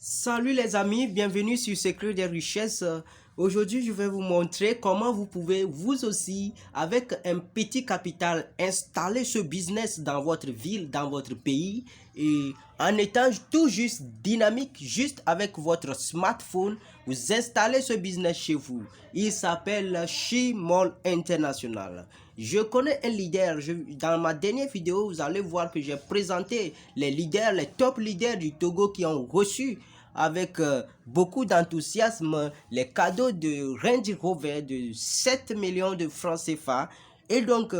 Salut les amis, bienvenue sur Secret des Richesses. Aujourd'hui, je vais vous montrer comment vous pouvez vous aussi, avec un petit capital, installer ce business dans votre ville, dans votre pays et en étant tout juste dynamique, juste avec votre smartphone, vous installez ce business chez vous. Il s'appelle Shimall International. Je connais un leader. Dans ma dernière vidéo, vous allez voir que j'ai présenté les leaders, les top leaders du Togo qui ont reçu avec beaucoup d'enthousiasme les cadeaux de Range Rover de 7 millions de francs CFA. Et donc,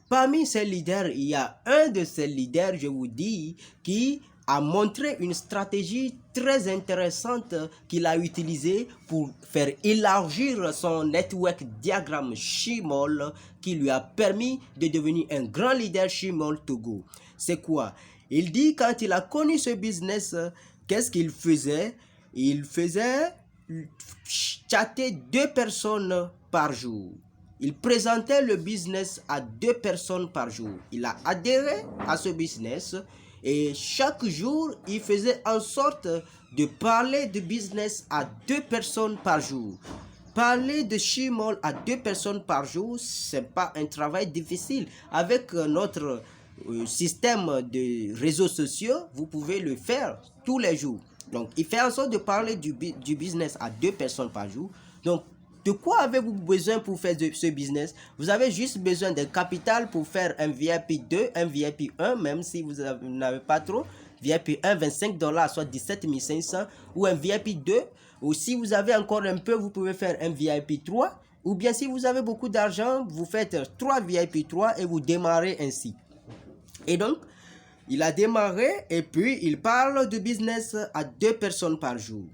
parmi ces leaders, il y a un de ces leaders, je vous dis, qui a montré une stratégie très intéressante qu'il a utilisée pour faire élargir son network diagramme Shimall qui lui a permis de devenir un grand leader Shimall Togo. C'est quoi? Il dit quand il a connu ce business, qu'est-ce qu'il faisait? Il faisait chatter 2 personnes par jour. Il présentait le business à 2 personnes par jour. Il a adhéré à ce business et chaque jour, il faisait en sorte de parler de business à 2 personnes par jour. Parler de Shimall à 2 personnes par jour, c'est pas un travail difficile. Avec notre système de réseaux sociaux, vous pouvez le faire tous les jours. Donc, il fait en sorte de parler du business à 2 personnes par jour. Donc, de quoi avez-vous besoin pour faire ce business? Vous avez juste besoin d'un capital pour faire un VIP 2, un VIP 1, même si vous n'avez pas trop. VIP 1, 25 $, soit 17 500, ou un VIP 2, ou si vous avez encore un peu, vous pouvez faire un VIP 3, ou bien si vous avez beaucoup d'argent, vous faites 3 VIP 3 et vous démarrez ainsi. Et donc, il a démarré et puis il parle de business à 2 personnes par jour.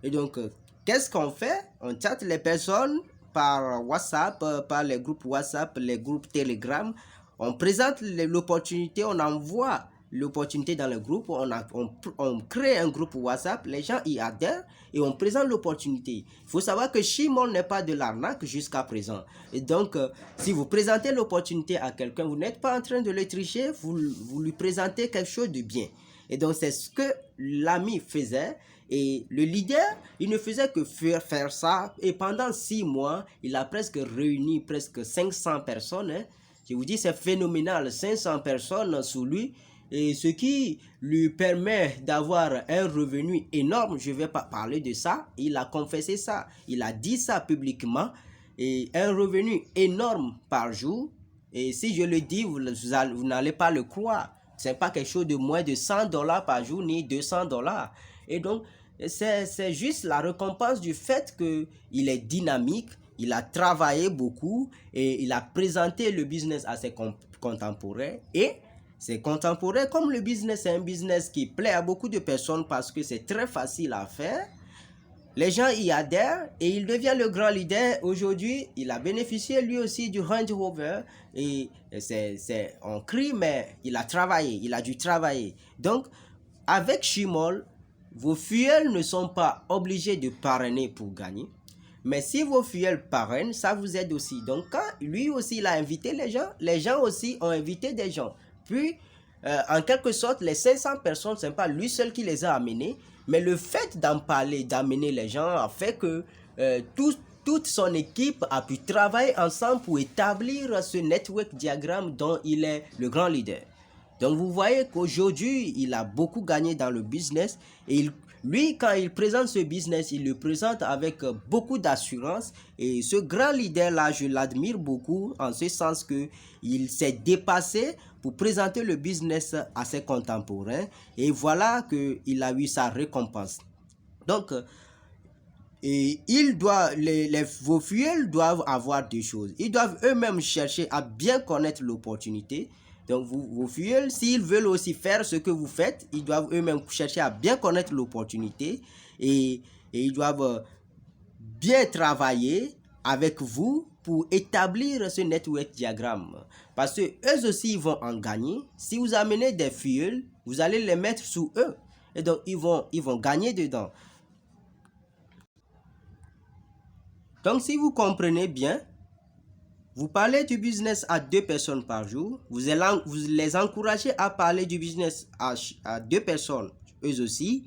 Et donc, qu'est-ce qu'on fait? On chatte les personnes par WhatsApp, par les groupes WhatsApp, les groupes Telegram. On présente l'opportunité, on envoie l'opportunité dans le groupe, on crée un groupe WhatsApp, les gens y adhèrent et on présente l'opportunité. Il faut savoir que Shimall n'est pas de l'arnaque jusqu'à présent. Et donc, si vous présentez l'opportunité à quelqu'un, vous n'êtes pas en train de le tricher, vous lui présentez quelque chose de bien. Et donc, c'est ce que l'ami faisait. Et le leader, il ne faisait que faire ça. Et pendant 6 mois, il a presque réuni presque 500 personnes. Hein. Je vous dis, c'est phénoménal. 500 personnes sous lui. Et ce qui lui permet d'avoir un revenu énorme, je ne vais pas parler de ça. Il a confessé ça. Il a dit ça publiquement. Et un revenu énorme par jour. Et si je le dis, vous n'allez pas le croire. Ce n'est pas quelque chose de moins de 100 $ par jour, ni 200 $. Et donc, c'est juste la récompense du fait qu'il est dynamique, il a travaillé beaucoup et il a présenté le business à ses contemporains. Et ses contemporains, comme le business est un business qui plaît à beaucoup de personnes parce que c'est très facile à faire, les gens y adhèrent et il devient le grand leader. Aujourd'hui, il a bénéficié lui aussi du Range Rover. Et on crie, mais il a travaillé, il a dû travailler. Donc, avec Shimall, vos fuels ne sont pas obligés de parrainer pour gagner. Mais si vos fuels parrainent, ça vous aide aussi. Donc, quand lui aussi, il a invité les gens aussi ont invité des gens. Puis, en quelque sorte, les 500 personnes, ce n'est pas lui seul qui les a amenés. Mais le fait d'en parler, d'amener les gens, a fait que toute son équipe a pu travailler ensemble pour établir ce network diagramme dont il est le grand leader. Donc vous voyez qu'aujourd'hui, il a beaucoup gagné dans le business et lui, quand il présente ce business, il le présente avec beaucoup d'assurance. Et ce grand leader-là, je l'admire beaucoup en ce sens qu'il s'est dépassé pour présenter le business à ses contemporains. Et voilà qu'il a eu sa récompense. Donc, et vos fuels doivent avoir deux choses. Ils doivent eux-mêmes chercher à bien connaître l'opportunité. Donc, vos fuels, s'ils veulent aussi faire ce que vous faites, ils doivent eux-mêmes chercher à bien connaître l'opportunité et ils doivent bien travailler avec vous pour établir ce network diagramme. Parce que eux aussi, ils vont en gagner. Si vous amenez des fuels, vous allez les mettre sous eux. Et donc, ils vont gagner dedans. Donc, si vous comprenez bien, vous parlez du business à 2 personnes par jour. Vous les encouragez à parler du business à 2 personnes, eux aussi.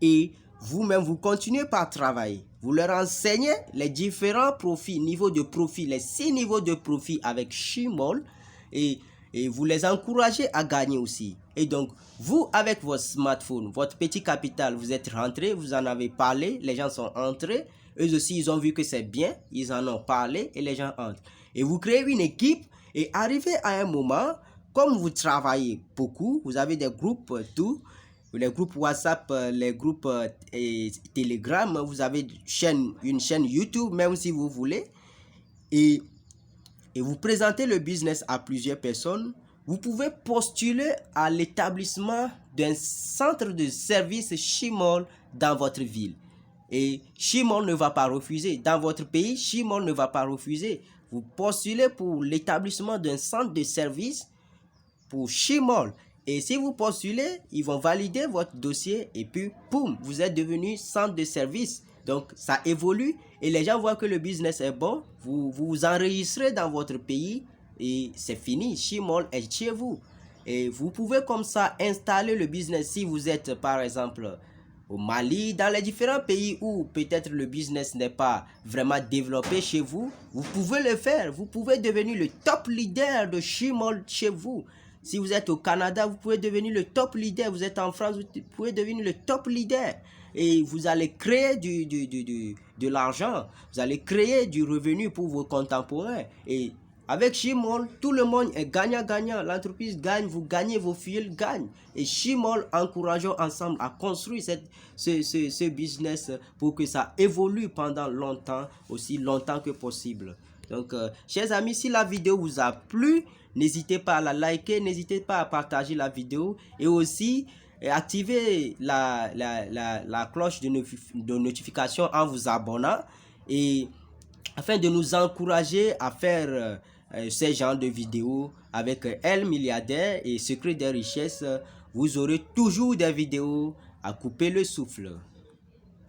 Et vous-même, vous continuez par travailler. Vous leur enseignez les différents profits, niveaux de profit, les 6 niveaux de profit avec Shimol et vous les encouragez à gagner aussi. Et donc, vous, avec votre smartphone, votre petit capital, vous êtes rentré, vous en avez parlé, les gens sont entrés. Eux aussi, ils ont vu que c'est bien, ils en ont parlé et les gens entrent. Et vous créez une équipe et arrivez à un moment, comme vous travaillez beaucoup, vous avez des groupes, tout, les groupes WhatsApp, les groupes et Telegram, vous avez une chaîne YouTube, même si vous voulez, et vous présentez le business à plusieurs personnes, vous pouvez postuler à l'établissement d'un centre de service Shimol dans votre ville. Et Shimol ne va pas refuser. Dans votre pays, Shimol ne va pas refuser. Vous postulez pour l'établissement d'un centre de service pour Shimol. Et si vous postulez, ils vont valider votre dossier et puis, boum, vous êtes devenu centre de service. Donc, ça évolue et les gens voient que le business est bon. Vous vous enregistrez dans votre pays et c'est fini. Shimol est chez vous. Et vous pouvez comme ça installer le business si vous êtes, par exemple, au Mali, dans les différents pays où peut-être le business n'est pas vraiment développé chez vous. Vous pouvez le faire. Vous pouvez devenir le top leader de Shimol chez vous. Si vous êtes au Canada, vous pouvez devenir le top leader. Vous êtes en France, vous pouvez devenir le top leader. Et vous allez créer de l'argent. Vous allez créer du revenu pour vos contemporains. Et avec Shimol, tout le monde est gagnant-gagnant. L'entreprise gagne, vous gagnez, vos filles gagnent. Et Shimol, encourageons ensemble à construire ce business pour que ça évolue pendant longtemps, aussi longtemps que possible. Donc, chers amis, si la vidéo vous a plu, n'hésitez pas à la liker, n'hésitez pas à partager la vidéo et aussi activer la cloche de notification en vous abonnant et afin de nous encourager à faire ces genres de vidéos avec Elle Milliardaire et Secret des Richesses. Vous aurez toujours des vidéos à couper le souffle.